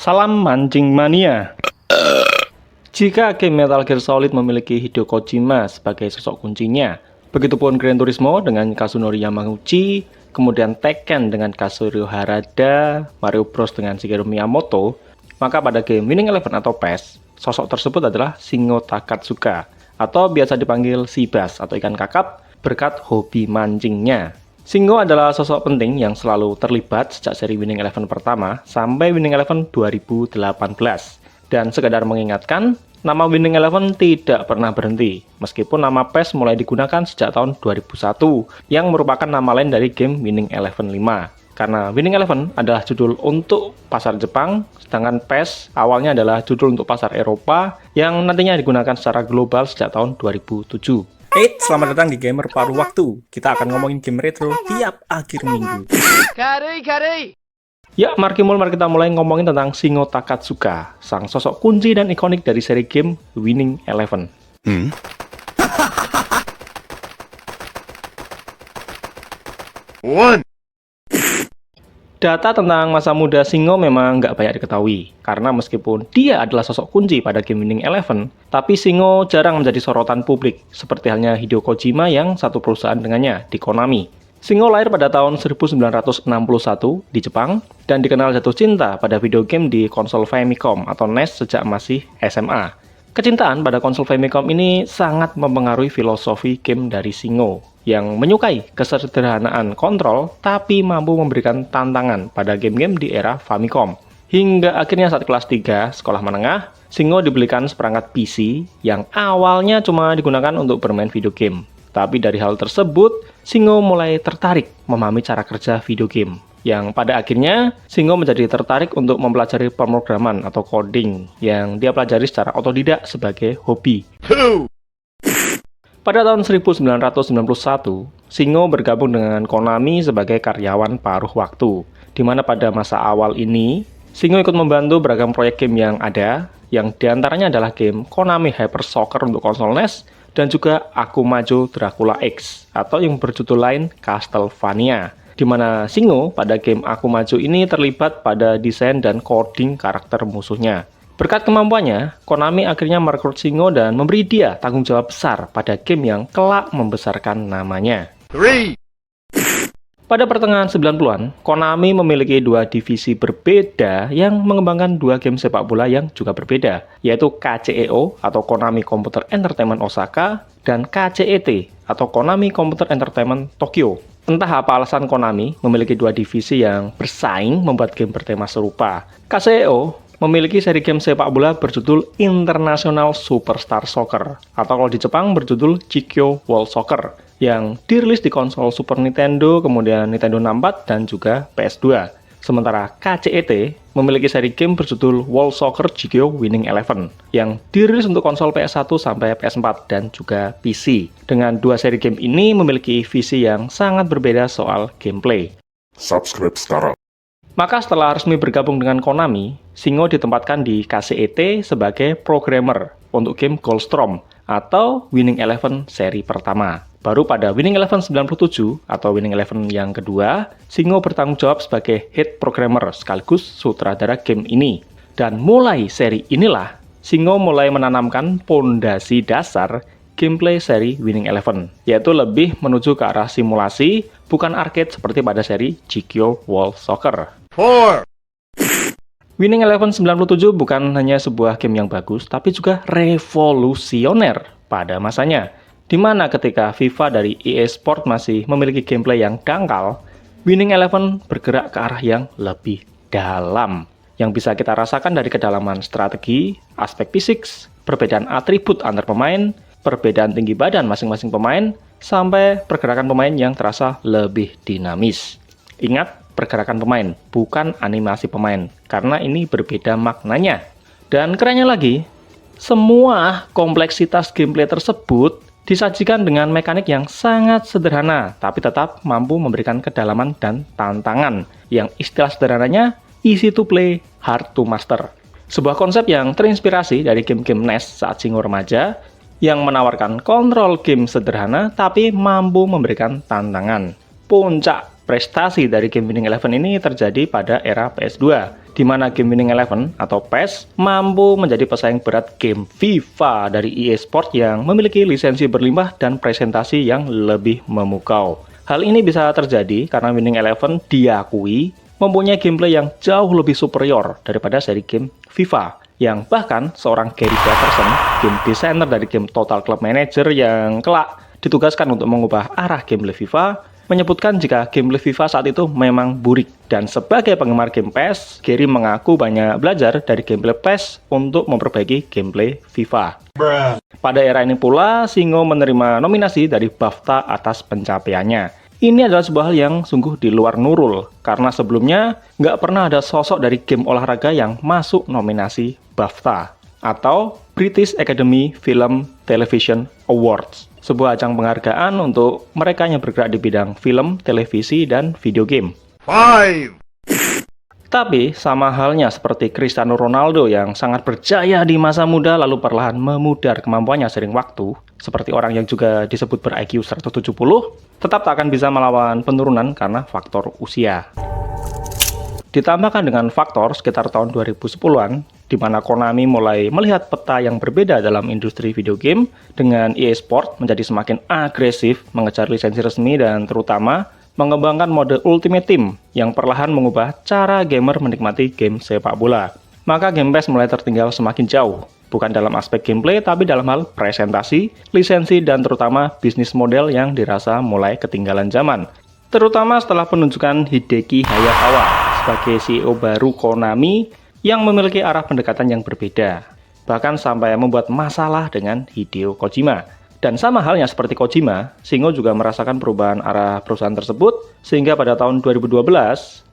Salam mancing mania. Jika game Metal Gear Solid memiliki Hideo Kojima sebagai sosok kuncinya, begitupun Gran Turismo dengan Kazunori Yamauchi, kemudian Tekken dengan Kazuhiro Harada, Mario Bros dengan Shigeru Miyamoto, maka pada game Winning Eleven atau PES, sosok tersebut adalah Shingo Takatsuka, atau biasa dipanggil Sibas atau ikan kakap, berkat hobi mancingnya. Shingo adalah sosok penting yang selalu terlibat sejak seri Winning Eleven pertama sampai Winning Eleven 2018. Dan sekedar mengingatkan, nama Winning Eleven tidak pernah berhenti, meskipun nama PES mulai digunakan sejak tahun 2001, yang merupakan nama lain dari game Winning Eleven 5. Karena Winning Eleven adalah judul untuk pasar Jepang, sedangkan PES awalnya adalah judul untuk pasar Eropa, yang nantinya digunakan secara global sejak tahun 2007. Selamat datang di Gamer Paruh Waktu. Kita akan ngomongin game retro tiap akhir minggu. Ya, mari kita mulai ngomongin tentang Shingo Takatsuka, sang sosok kunci dan ikonik dari seri game Winning Eleven. Data tentang masa muda Shingo memang nggak banyak diketahui, karena meskipun dia adalah sosok kunci pada game Winning Eleven, tapi Shingo jarang menjadi sorotan publik, seperti halnya Hideo Kojima yang satu perusahaan dengannya, di Konami. Shingo lahir pada tahun 1961 di Jepang, dan dikenal jatuh cinta pada video game di konsol Famicom atau NES sejak masih SMA. Kecintaan pada konsol Famicom ini sangat mempengaruhi filosofi game dari Shingo, yang menyukai kesederhanaan kontrol tapi mampu memberikan tantangan pada game-game di era Famicom. Hingga akhirnya saat kelas 3 sekolah menengah, Shingo dibelikan seperangkat PC yang awalnya cuma digunakan untuk bermain video game. Tapi dari hal tersebut, Shingo mulai tertarik memahami cara kerja video game. Yang pada akhirnya, Shingo menjadi tertarik untuk mempelajari pemrograman atau coding yang dia pelajari secara otodidak sebagai hobi. Pada tahun 1991, Shingo bergabung dengan Konami sebagai karyawan paruh waktu, di mana pada masa awal ini, Shingo ikut membantu beragam proyek game yang ada, yang diantaranya adalah game Konami Hyper Soccer untuk konsol NES, dan juga Akumajo Dracula X, atau yang berjudul lain Castlevania, di mana Shingo pada game Akumajo ini terlibat pada desain dan coding karakter musuhnya. Berkat kemampuannya, Konami akhirnya merekrut Shingo dan memberi dia tanggung jawab besar pada game yang kelak membesarkan namanya. Pada pertengahan 90-an, Konami memiliki dua divisi berbeda yang mengembangkan dua game sepak bola yang juga berbeda, yaitu KCEO atau Konami Computer Entertainment Osaka dan KCET atau Konami Computer Entertainment Tokyo. Entah apa alasan Konami memiliki dua divisi yang bersaing membuat game bertema serupa. KCEO memiliki seri game sepak bola berjudul International Superstar Soccer, atau kalau di Jepang berjudul Chikyo World Soccer, yang dirilis di konsol Super Nintendo, kemudian Nintendo 64, dan juga PS2. Sementara KCET memiliki seri game berjudul World Soccer Chikyo Winning Eleven, yang dirilis untuk konsol PS1 sampai PS4 dan juga PC. Dengan dua seri game ini memiliki visi yang sangat berbeda soal gameplay. Subscribe sekarang. Maka setelah resmi bergabung dengan Konami, Shingo ditempatkan di KCET sebagai programmer untuk game Goldstorm atau Winning Eleven seri pertama. Baru pada Winning Eleven 97 atau Winning Eleven yang kedua, Shingo bertanggung jawab sebagai head programmer sekaligus sutradara game ini. Dan mulai seri inilah, Shingo mulai menanamkan pondasi dasar gameplay seri Winning Eleven, yaitu lebih menuju ke arah simulasi, bukan arcade seperti pada seri Chikyo World Soccer. Winning Eleven 97 bukan hanya sebuah game yang bagus, tapi juga revolusioner pada masanya. Di mana ketika FIFA dari EA Sport masih memiliki gameplay yang dangkal, Winning Eleven bergerak ke arah yang lebih dalam, yang bisa kita rasakan dari kedalaman strategi, aspek fisik, perbedaan atribut antar pemain, perbedaan tinggi badan masing-masing pemain, sampai pergerakan pemain yang terasa lebih dinamis. Ingat, pergerakan pemain, bukan animasi pemain, karena ini berbeda maknanya. Dan kerennya lagi, semua kompleksitas gameplay tersebut disajikan dengan mekanik yang sangat sederhana, tapi tetap mampu memberikan kedalaman dan tantangan, yang istilah sederhananya easy to play, hard to master. Sebuah konsep yang terinspirasi dari game-game NES saat Shingo remaja, yang menawarkan kontrol game sederhana tapi mampu memberikan tantangan. Puncak prestasi dari game Winning Eleven ini terjadi pada era PS2, di mana game Winning Eleven atau PES mampu menjadi pesaing berat game FIFA dari EA Sports yang memiliki lisensi berlimpah dan presentasi yang lebih memukau. Hal ini bisa terjadi karena Winning Eleven diakui mempunyai gameplay yang jauh lebih superior daripada seri game FIFA, yang bahkan seorang Gary Patterson, game designer dari game Total Club Manager yang kelak ditugaskan untuk mengubah arah gameplay FIFA, menyebutkan jika gameplay FIFA saat itu memang burik. Dan sebagai penggemar game PES, Gary mengaku banyak belajar dari gameplay PES untuk memperbaiki gameplay FIFA. Pada era ini pula, Singo menerima nominasi dari BAFTA atas pencapaiannya. Ini adalah sebuah hal yang sungguh di luar Nurul, karena sebelumnya nggak pernah ada sosok dari game olahraga yang masuk nominasi BAFTA, atau British Academy Film Television Awards, sebuah ajang penghargaan untuk mereka yang bergerak di bidang film, televisi, dan video game. 5. Tapi sama halnya seperti Cristiano Ronaldo yang sangat berjaya di masa muda lalu perlahan memudar kemampuannya seiring waktu, seperti orang yang juga disebut ber-IQ 170, tetap tak akan bisa melawan penurunan karena faktor usia. Ditambahkan dengan faktor sekitar tahun 2010-an, di mana Konami mulai melihat peta yang berbeda dalam industri video game, dengan EA Sports menjadi semakin agresif mengejar lisensi resmi dan terutama mengembangkan mode Ultimate Team yang perlahan mengubah cara gamer menikmati game sepak bola. Maka Game PES mulai tertinggal semakin jauh, bukan dalam aspek gameplay tapi dalam hal presentasi, lisensi, dan terutama bisnis model yang dirasa mulai ketinggalan zaman. Terutama setelah penunjukan Hideki Hayakawa sebagai CEO baru Konami yang memiliki arah pendekatan yang berbeda, bahkan sampai membuat masalah dengan Hideo Kojima. Dan sama halnya seperti Kojima, Singo juga merasakan perubahan arah perusahaan tersebut, sehingga pada tahun 2012,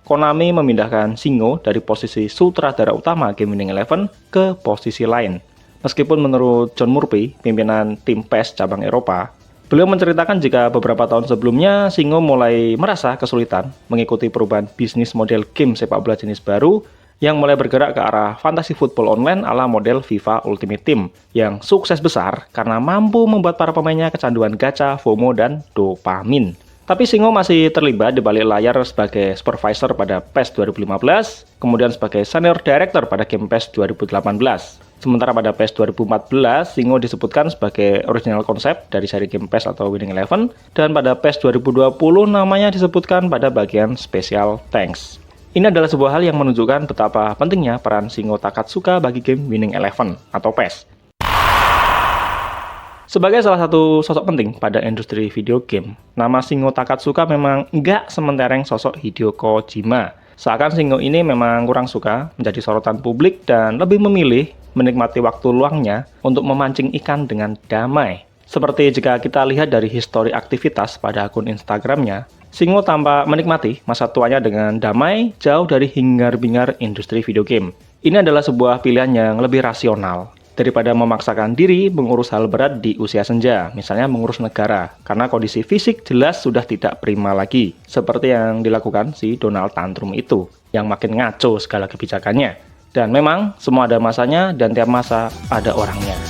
Konami memindahkan Singo dari posisi sutradara utama game Winning Eleven ke posisi lain. Meskipun menurut John Murphy, pimpinan tim PES cabang Eropa, beliau menceritakan jika beberapa tahun sebelumnya Singo mulai merasa kesulitan mengikuti perubahan bisnis model game sepak bola jenis baru yang mulai bergerak ke arah fantasy football online ala model FIFA Ultimate Team yang sukses besar karena mampu membuat para pemainnya kecanduan gacha, FOMO, dan dopamin. Tapi Singo masih terlibat di balik layar sebagai supervisor pada PES 2015, kemudian sebagai senior director pada game PES 2018. Sementara pada PES 2014, Singo disebutkan sebagai original konsep dari seri game PES atau Winning Eleven, dan pada PES 2020 namanya disebutkan pada bagian Special Thanks. Ini adalah sebuah hal yang menunjukkan betapa pentingnya peran Singo Takatsuka bagi game Winning Eleven atau PES. Sebagai salah satu sosok penting pada industri video game, nama Singo Takatsuka memang nggak sementereng sosok Hideo Kojima. Seakan Singo ini memang kurang suka menjadi sorotan publik dan lebih memilih menikmati waktu luangnya untuk memancing ikan dengan damai. Seperti jika kita lihat dari histori aktivitas pada akun Instagramnya, Singo tampak menikmati masa tuanya dengan damai, jauh dari hingar-bingar industri video game. Ini adalah sebuah pilihan yang lebih rasional daripada memaksakan diri mengurus hal berat di usia senja, misalnya mengurus negara, karena kondisi fisik jelas sudah tidak prima lagi, seperti yang dilakukan si Donald Tantrum itu, yang makin ngaco segala kebijakannya. Dan memang, semua ada masanya dan tiap masa ada orangnya.